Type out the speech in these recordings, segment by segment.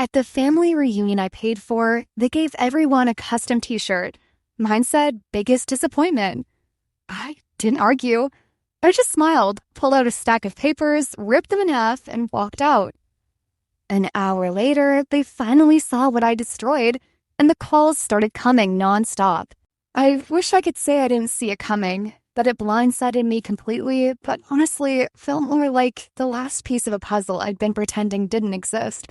At the family reunion I paid for, they gave everyone a custom t-shirt. Mine said, biggest disappointment. I didn't argue. I just smiled, pulled out a stack of papers, ripped them in half, and walked out. An hour later, they finally saw what I destroyed, and the calls started coming nonstop. I wish I could say I didn't see it coming, that it blindsided me completely, but honestly, it felt more like the last piece of a puzzle I'd been pretending didn't exist.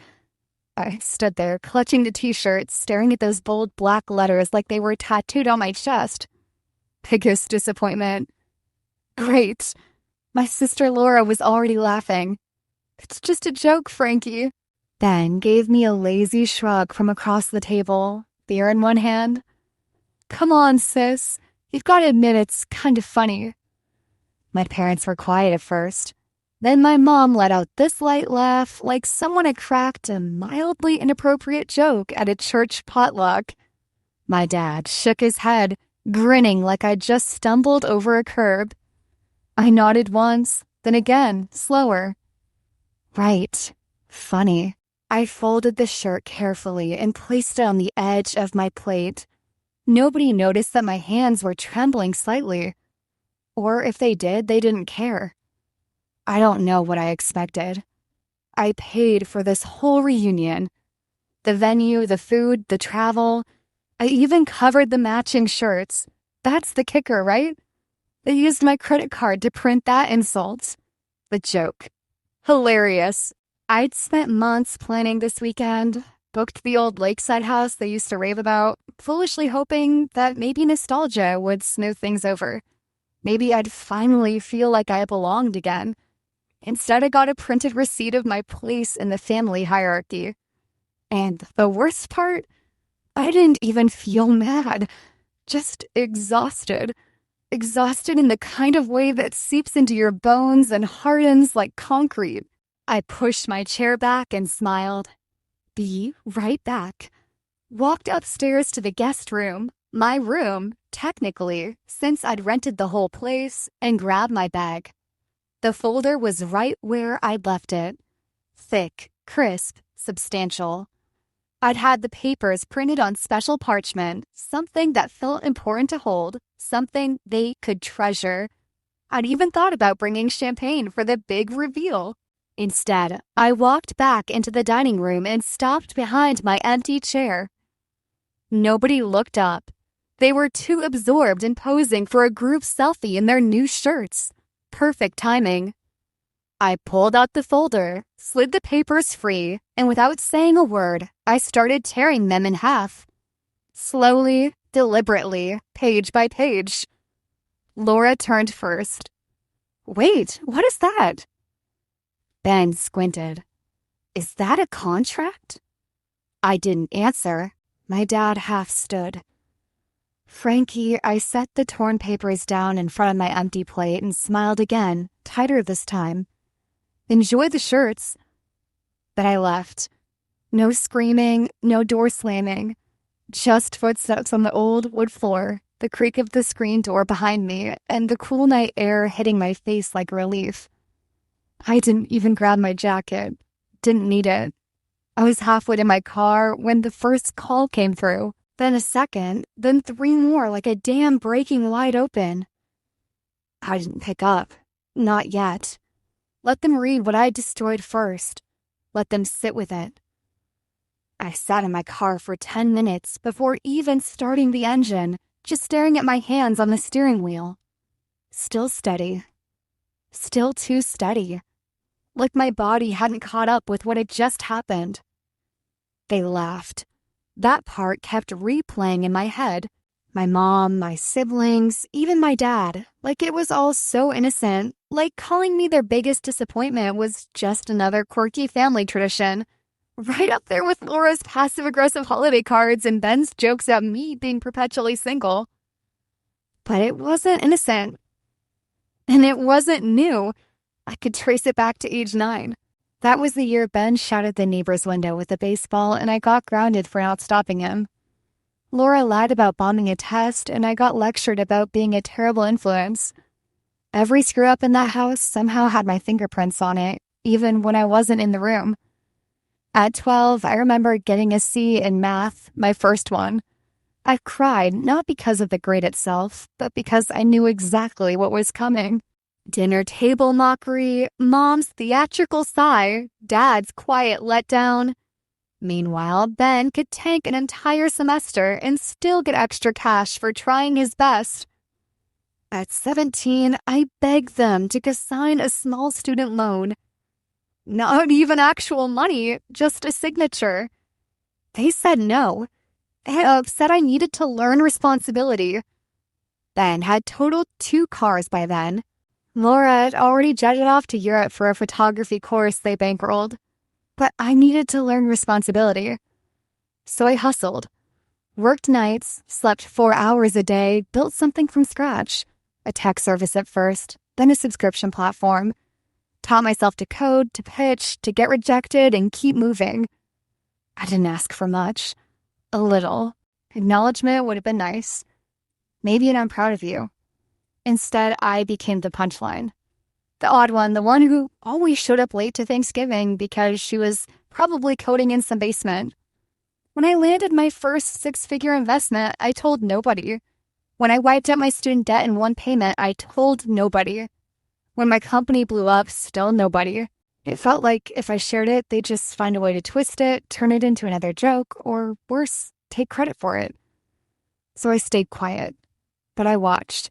I stood there, clutching the t-shirt, staring at those bold black letters like they were tattooed on my chest. Biggest disappointment. Great. My sister Laura was already laughing. It's just a joke, Frankie. Ben gave me a lazy shrug from across the table, beer in one hand. Come on, sis. You've got to admit it's kind of funny. My parents were quiet at first. Then my mom let out this light laugh like someone had cracked a mildly inappropriate joke at a church potluck. My dad shook his head, grinning like I'd just stumbled over a curb. I nodded once, then again, slower. Right. Funny. I folded the shirt carefully and placed it on the edge of my plate. Nobody noticed that my hands were trembling slightly. Or if they did, they didn't care. I don't know what I expected. I paid for this whole reunion. The venue, the food, the travel. I even covered the matching shirts. That's the kicker, right? They used my credit card to print that insult. The joke. Hilarious. I'd spent months planning this weekend, booked the old lakeside house they used to rave about, foolishly hoping that maybe nostalgia would smooth things over. Maybe I'd finally feel like I belonged again. Instead, I got a printed receipt of my place in the family hierarchy. And the worst part? I didn't even feel mad. Just exhausted. Exhausted in the kind of way that seeps into your bones and hardens like concrete. I pushed my chair back and smiled. Be right back. Walked upstairs to the guest room, my room, technically, since I'd rented the whole place, and grabbed my bag. The folder was right where I'd left it. Thick, crisp, substantial. I'd had the papers printed on special parchment, something that felt important to hold, something they could treasure. I'd even thought about bringing champagne for the big reveal. Instead, I walked back into the dining room and stopped behind my empty chair. Nobody looked up. They were too absorbed in posing for a group selfie in their new shirts. Perfect timing. I pulled out the folder, slid the papers free, and without saying a word, I started tearing them in half. Slowly, deliberately, page by page. Laura turned first. Wait, what is that? Ben squinted. Is that a contract? I didn't answer. My dad half stood. Frankie, I set the torn papers down in front of my empty plate and smiled again, tighter this time. Enjoy the shirts. But I left. No screaming, no door slamming. Just footsteps on the old wood floor, the creak of the screen door behind me, and the cool night air hitting my face like relief. I didn't even grab my jacket. Didn't need it. I was halfway to my car when the first call came through, then a second, then 3 more like a dam breaking wide open. I didn't pick up. Not yet. Let them read what I destroyed first. Let them sit with it. I sat in my car for 10 minutes before even starting the engine, just staring at my hands on the steering wheel. Still steady. Still too steady. Like my body hadn't caught up with what had just happened. They laughed. That part kept replaying in my head. My mom, my siblings, even my dad. Like it was all so innocent. Like calling me their biggest disappointment was just another quirky family tradition. Right up there with Laura's passive-aggressive holiday cards and Ben's jokes at me being perpetually single. But it wasn't innocent. And it wasn't new. I could trace it back to age 9. That was the year Ben shattered the neighbor's window with a baseball and I got grounded for not stopping him. Laura lied about bombing a test and I got lectured about being a terrible influence. Every screw-up in that house somehow had my fingerprints on it, even when I wasn't in the room. At 12, I remember getting a C in math, my first one. I cried not because of the grade itself, but because I knew exactly what was coming. Dinner table mockery, mom's theatrical sigh, dad's quiet letdown. Meanwhile, Ben could tank an entire semester and still get extra cash for trying his best. At 17, I begged them to sign a small student loan. Not even actual money, just a signature. They said no. They said I needed to learn responsibility. Ben had totaled 2 cars by then. Laura had already jetted off to Europe for a photography course they bankrolled. But I needed to learn responsibility. So I hustled. Worked nights, slept 4 hours a day, built something from scratch. A tech service at first, then a subscription platform. Taught myself to code, to pitch, to get rejected, and keep moving. I didn't ask for much. A little. Acknowledgement would have been nice. Maybe an I'm proud of you. Instead, I became the punchline. The odd one, the one who always showed up late to Thanksgiving because she was probably coding in some basement. When I landed my first 6-figure investment, I told nobody. When I wiped out my student debt in one payment, I told nobody. When my company blew up, still nobody. It felt like if I shared it, they'd just find a way to twist it, turn it into another joke, or worse, take credit for it. So I stayed quiet. But I watched.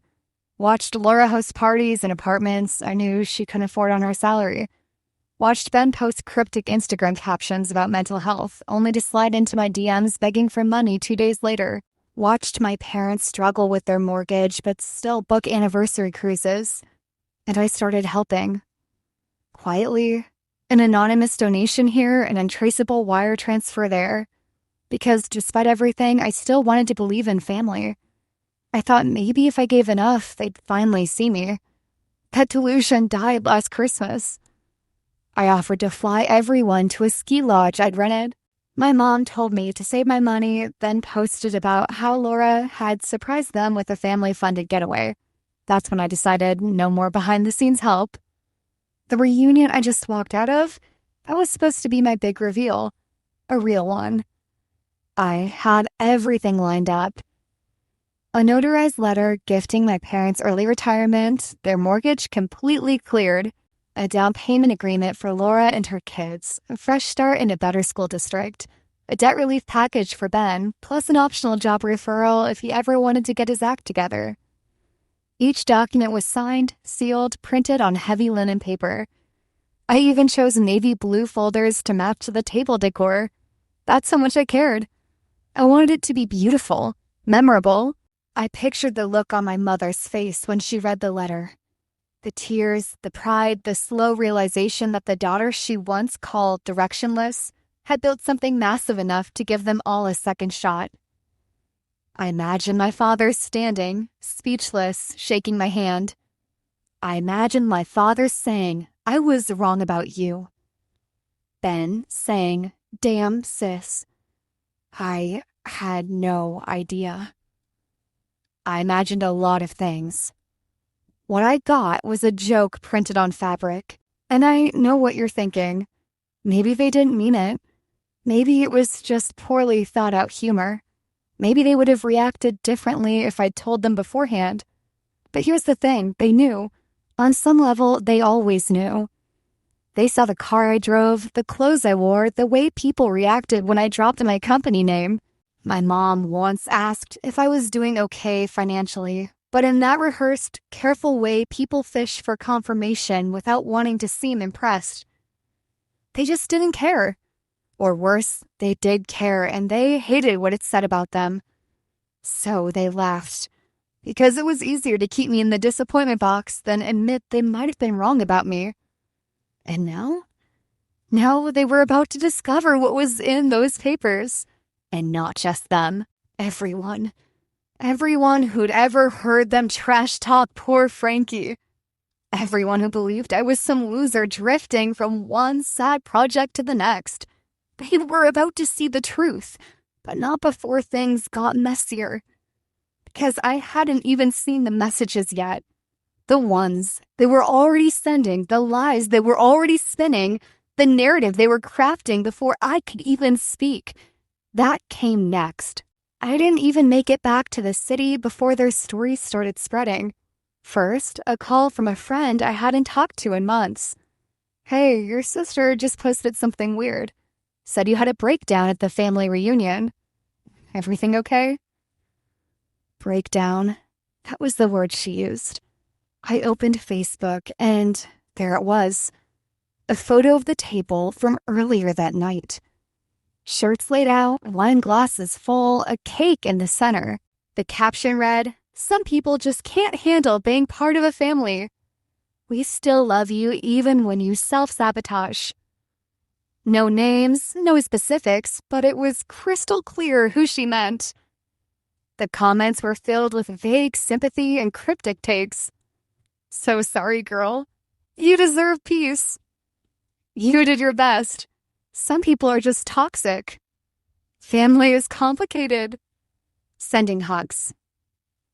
Watched Laura host parties in apartments I knew she couldn't afford on her salary. Watched Ben post cryptic Instagram captions about mental health, only to slide into my DMs begging for money 2 days later. Watched my parents struggle with their mortgage, but still book anniversary cruises. And I started helping. Quietly, an anonymous donation here, an untraceable wire transfer there. Because despite everything, I still wanted to believe in family. I thought maybe if I gave enough, they'd finally see me. That delusion died last Christmas. I offered to fly everyone to a ski lodge I'd rented. My mom told me to save my money, then posted about how Laura had surprised them with a family-funded getaway. That's when I decided no more behind-the-scenes help. The reunion I just walked out of, that was supposed to be my big reveal. A real one. I had everything lined up. A notarized letter gifting my parents' early retirement, their mortgage completely cleared, a down payment agreement for Laura and her kids, a fresh start in a better school district, a debt relief package for Ben, plus an optional job referral if he ever wanted to get his act together. Each document was signed, sealed, printed on heavy linen paper. I even chose navy blue folders to match the table decor. That's how much I cared. I wanted it to be beautiful, memorable. I pictured the look on my mother's face when she read the letter. The tears, the pride, the slow realization that the daughter she once called directionless had built something massive enough to give them all a second shot. I imagined my father standing, speechless, shaking my hand. I imagined my father saying, "I was wrong about you." Ben saying, "Damn, sis." I had no idea. I imagined a lot of things. What I got was a joke printed on fabric. And I know what you're thinking. Maybe they didn't mean it. Maybe it was just poorly thought out humor. Maybe they would have reacted differently if I'd told them beforehand. But here's the thing, they knew. On some level, they always knew. They saw the car I drove, the clothes I wore, the way people reacted when I dropped my company name. My mom once asked if I was doing okay financially, but in that rehearsed, careful way people fish for confirmation without wanting to seem impressed. They just didn't care. Or worse, they did care and they hated what it said about them. So they laughed, because it was easier to keep me in the disappointment box than admit they might have been wrong about me. And now? Now they were about to discover what was in those papers. And not just them. Everyone. Everyone who'd ever heard them trash talk poor Frankie. Everyone who believed I was some loser drifting from one sad project to the next. They were about to see the truth, but not before things got messier. Because I hadn't even seen the messages yet. The ones they were already sending, the lies they were already spinning, The narrative they were crafting before I could even speak. That came next. I didn't even make it back to the city before their stories started spreading. First, a call from a friend I hadn't talked to in months. "Hey, your sister just posted something weird. Said you had a breakdown at the family reunion. Everything okay?" Breakdown. That was the word she used. I opened Facebook, and there it was. A photo of the table from earlier that night. Shirts laid out, wine glasses full, a cake in the center. The caption read, "Some people just can't handle being part of a family. We still love you even when you self-sabotage." No names, no specifics, but it was crystal clear who she meant. The comments were filled with vague sympathy and cryptic takes. "So sorry, girl. You deserve peace. You did your best. Some people are just toxic. Family is complicated." Sending hugs.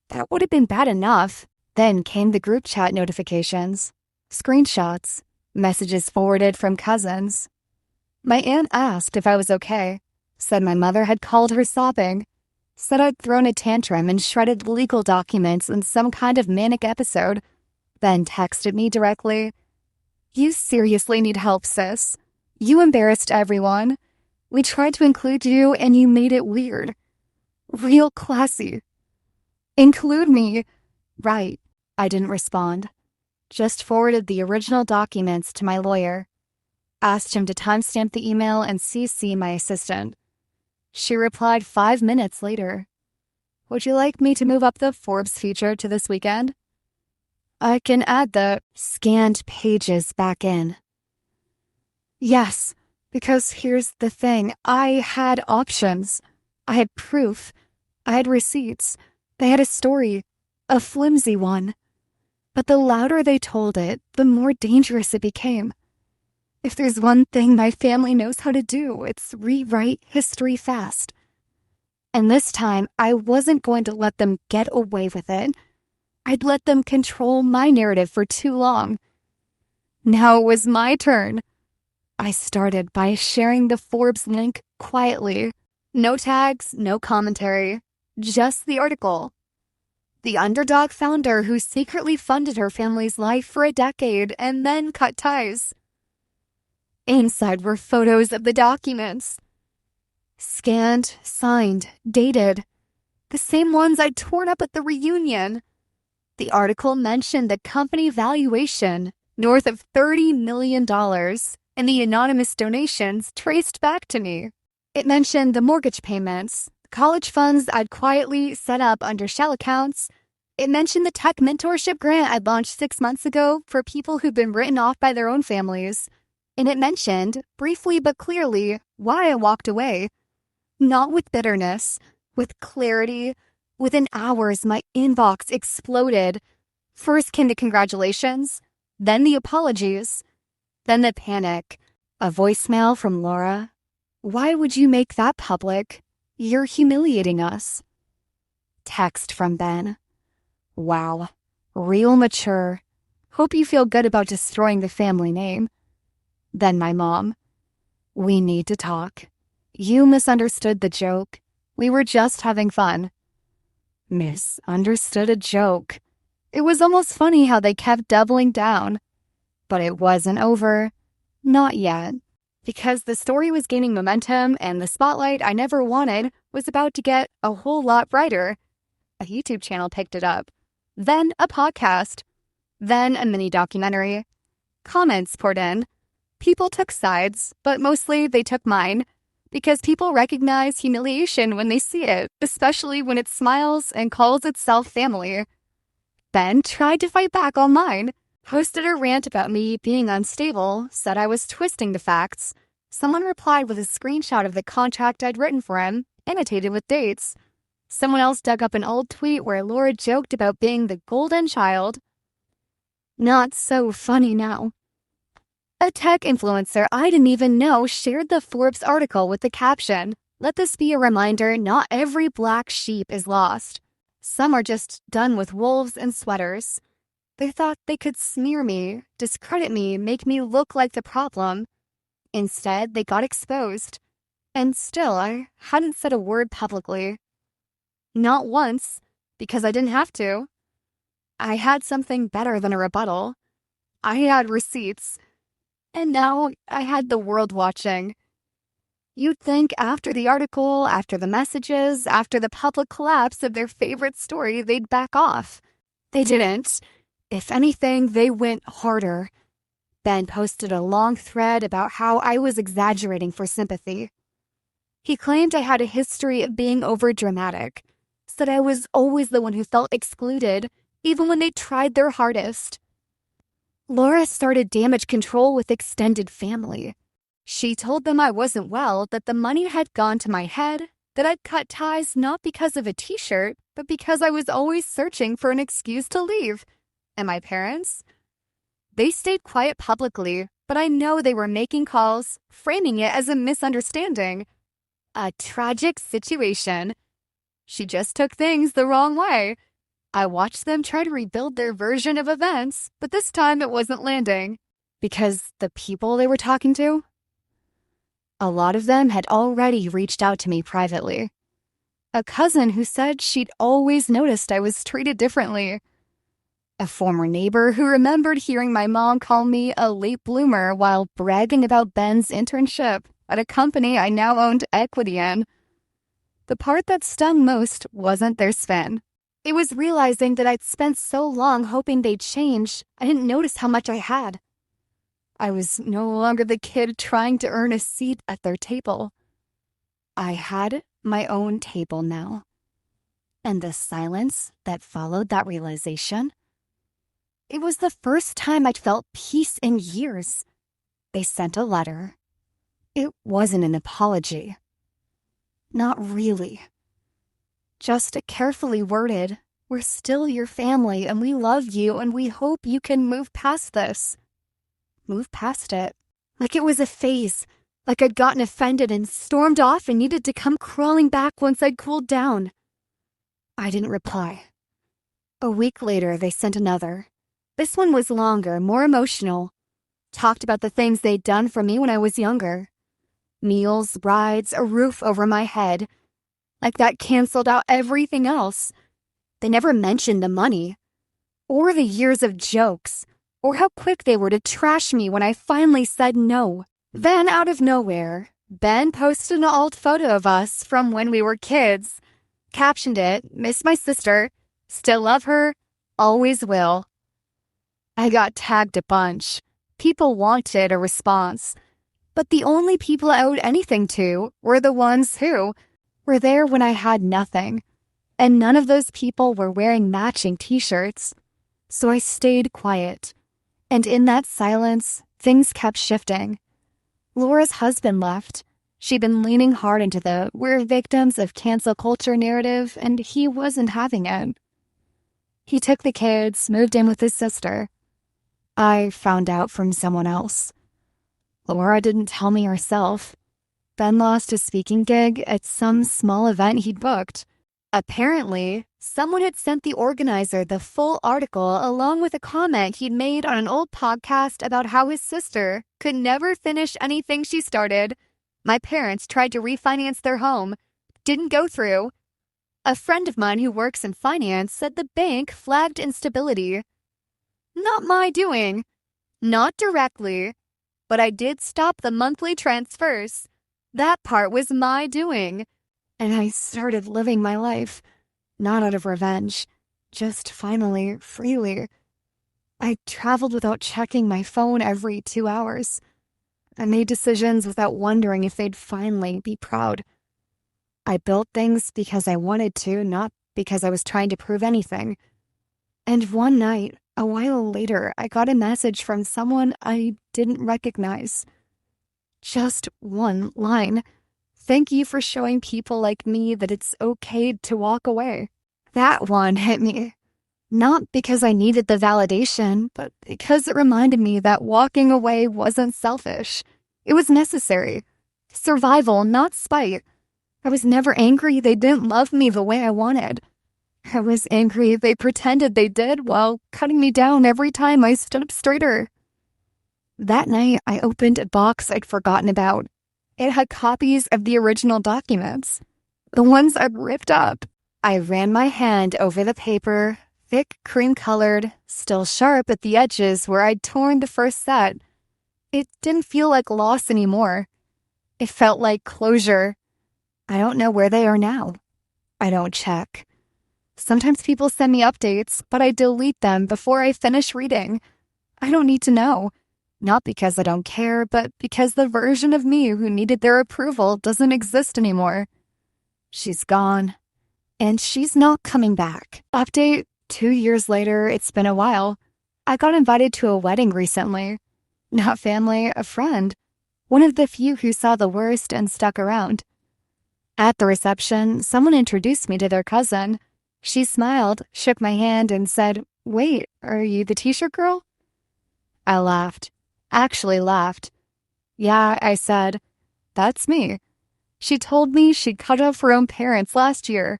That would have been bad enough. Then came the group chat notifications, screenshots, messages forwarded from cousins. My aunt asked if I was okay, said my mother had called her sobbing, said I'd thrown a tantrum and shredded legal documents in some kind of manic episode, then texted me directly, "You seriously need help, sis. You embarrassed everyone. We tried to include you and you made it weird. Real classy. Include me." Right. I didn't respond. Just forwarded the original documents to my lawyer. Asked him to timestamp the email and CC my assistant. She replied 5 minutes later. "Would you like me to move up the Forbes feature to this weekend? I can add the scanned pages back in." Yes, because here's the thing. I had options. I had proof. I had receipts. They had a story, a flimsy one. But the louder they told it, the more dangerous it became. If there's one thing my family knows how to do, it's rewrite history fast. And this time, I wasn't going to let them get away with it. I'd let them control my narrative for too long. Now it was my turn. I started by sharing the Forbes link quietly. No tags, no commentary, just the article. The underdog founder who secretly funded her family's life for a decade and then cut ties. Inside were photos of the documents. Scanned, signed, dated. The same ones I'd torn up at the reunion. The article mentioned the company valuation, north of $30 million, and the anonymous donations traced back to me. It mentioned the mortgage payments, college funds I'd quietly set up under shell accounts. It mentioned the tech mentorship grant I'd launched 6 months ago for people who'd been written off by their own families. And it mentioned, briefly but clearly, why I walked away. Not with bitterness, with clarity. Within hours, my inbox exploded. First came the congratulations, then the apologies, then the panic. A voicemail from Laura. "Why would you make that public? You're humiliating us." Text from Ben. "Wow, real mature. Hope you feel good about destroying the family name." Then my mom. "We need to talk. You misunderstood the joke. We were just having fun." Misunderstood a joke. It was almost funny how they kept doubling down. But it wasn't over. Not yet. Because the story was gaining momentum and the spotlight I never wanted was about to get a whole lot brighter. A YouTube channel picked it up. Then a podcast. Then a mini documentary. Comments poured in. People took sides, but mostly they took mine. Because people recognize humiliation when they see it, especially when it smiles and calls itself family. Ben tried to fight back online. Posted a rant about me being unstable, said I was twisting the facts. Someone replied with a screenshot of the contract I'd written for him, annotated with dates. Someone else dug up an old tweet where Laura joked about being the golden child. Not so funny now. A tech influencer I didn't even know shared the Forbes article with the caption, "Let this be a reminder not every black sheep is lost. Some are just done with wolves and sweaters." They thought they could smear me, discredit me, make me look like the problem. Instead, they got exposed. And still, I hadn't said a word publicly. Not once, because I didn't have to. I had something better than a rebuttal. I had receipts. And now I had the world watching. You'd think after the article, after the messages, after the public collapse of their favorite story, they'd back off. They didn't. If anything, they went harder. Ben posted a long thread about how I was exaggerating for sympathy. He claimed I had a history of being overdramatic, said I was always the one who felt excluded, even when they tried their hardest. Laura started damage control with extended family. She told them I wasn't well, that the money had gone to my head, that I'd cut ties not because of a t-shirt, but because I was always searching for an excuse to leave. And my parents? They stayed quiet publicly, but I know they were making calls, framing it as a misunderstanding. A tragic situation. She just took things the wrong way. I watched them try to rebuild their version of events, but this time it wasn't landing. Because the people they were talking to? A lot of them had already reached out to me privately. A cousin who said she'd always noticed I was treated differently. A former neighbor who remembered hearing my mom call me a late bloomer while bragging about Ben's internship at a company I now owned equity in. The part that stung most wasn't their spin. It was realizing that I'd spent so long hoping they'd change, I didn't notice how much I had. I was no longer the kid trying to earn a seat at their table. I had my own table now. And the silence that followed that realization, it was the first time I'd felt peace in years. They sent a letter. It wasn't an apology. Not really. Just a carefully worded, "We're still your family and we love you and we hope you can move past this." Move past it. Like it was a phase. Like I'd gotten offended and stormed off and needed to come crawling back once I'd cooled down. I didn't reply. A week later, they sent another. This one was longer, more emotional. Talked about the things they'd done for me when I was younger. Meals, rides, a roof over my head. Like that canceled out everything else. They never mentioned the money. Or the years of jokes. Or how quick they were to trash me when I finally said no. Then, out of nowhere, Ben posted an old photo of us from when we were kids. Captioned it, "Miss my sister. Still love her. Always will." I got tagged a bunch. People wanted a response. But the only people I owed anything to were the ones who were there when I had nothing. And none of those people were wearing matching t-shirts. So I stayed quiet. And in that silence, things kept shifting. Laura's husband left. She'd been leaning hard into the "we're victims of cancel culture" narrative, and he wasn't having it. He took the kids, moved in with his sister. I found out from someone else. Laura didn't tell me herself. Ben lost his speaking gig at some small event he'd booked. Apparently, someone had sent the organizer the full article along with a comment he'd made on an old podcast about how his sister could never finish anything she started. My parents tried to refinance their home. Didn't go through. A friend of mine who works in finance said the bank flagged instability. Not my doing. Not directly. But I did stop the monthly transfers. That part was my doing. And I started living my life. Not out of revenge. Just finally, freely. I traveled without checking my phone every 2 hours. I made decisions without wondering if they'd finally be proud. I built things because I wanted to, not because I was trying to prove anything. And one night, a while later, I got a message from someone I didn't recognize. Just one line. "Thank you for showing people like me that it's okay to walk away." That one hit me. Not because I needed the validation, but because it reminded me that walking away wasn't selfish. It was necessary. Survival, not spite. I was never angry they didn't love me the way I wanted. I was angry they pretended they did while cutting me down every time I stood up straighter. That night, I opened a box I'd forgotten about. It had copies of the original documents, the ones I'd ripped up. I ran my hand over the paper, thick cream-colored, still sharp at the edges where I'd torn the first set. It didn't feel like loss anymore. It felt like closure. I don't know where they are now. I don't check. Sometimes people send me updates, but I delete them before I finish reading. I don't need to know. Not because I don't care, but because the version of me who needed their approval doesn't exist anymore. She's gone. And she's not coming back. Update, 2 years later, it's been a while. I got invited to a wedding recently. Not family, a friend. One of the few who saw the worst and stuck around. At the reception, someone introduced me to their cousin. She smiled, shook my hand, and said, "Wait, are you the t-shirt girl?" I laughed. Actually laughed. "Yeah," I said. "That's me." She told me she'd cut off her own parents last year.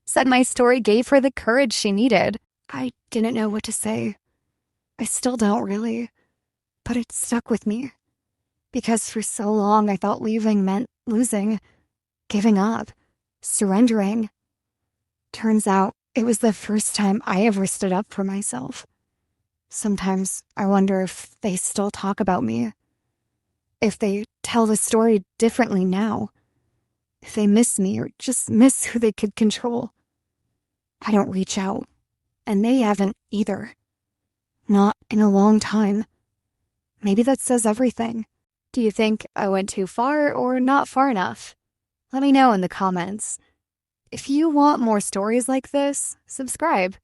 Said my story gave her the courage she needed. I didn't know what to say. I still don't really. But it stuck with me. Because for so long I thought leaving meant losing, giving up, surrendering. Turns out it was the first time I ever stood up for myself. Sometimes I wonder if they still talk about me. If they tell the story differently now. If they miss me or just miss who they could control. I don't reach out, and they haven't either. Not in a long time. Maybe that says everything. Do you think I went too far or not far enough? Let me know in the comments. If you want more stories like this, subscribe.